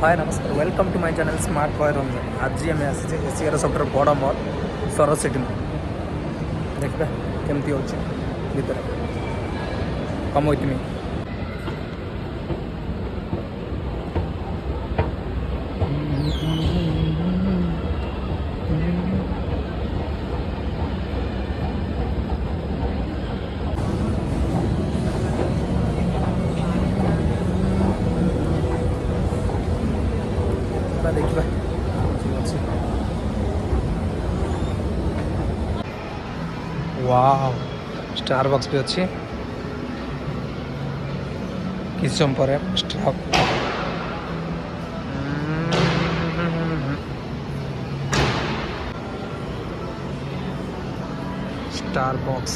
हाय नमस्कार welcome to my channel smart boy Ranjan. आज आम आसी एशियार सब बड़ मल सरस सिटी देखा केमती अच्छे भर कम विथ मी। देखा वाव स्टार बक्स भी अच्छी किस समय पर स्टॉप स्टार बक्स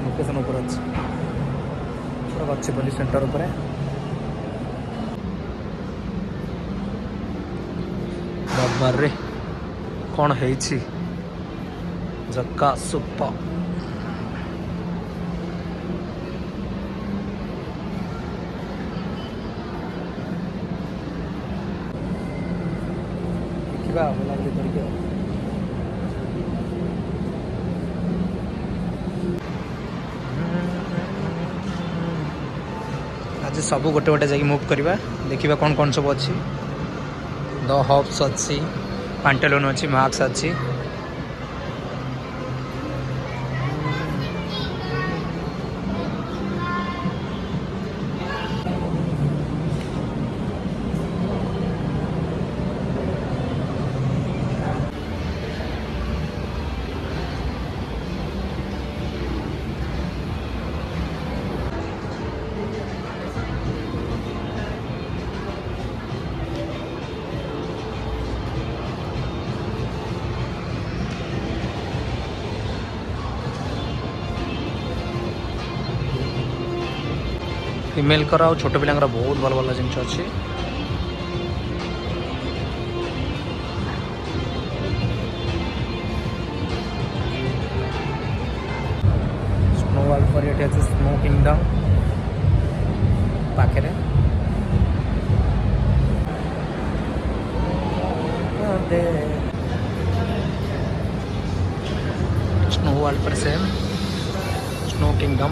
लोकेशन ऊपर अच्छी पुलिस सेंटर ऊपर बाबारे कौन है जक्का सुप्पा देखा बुलाबुली करके आज सब गोटे गोटे जाकि मुव करवा देखा कौन कौन सब अच्छी द हब्स अच्छी पांटेलून अच्छी मार्क्स अच्छी फीमेल कर छोट पिला बहुत भल भल जिन अच्छी स्नो वाल ये अच्छे स्नो किंगडम पाखे स्नो वाल पर सेम स्नो किंगडम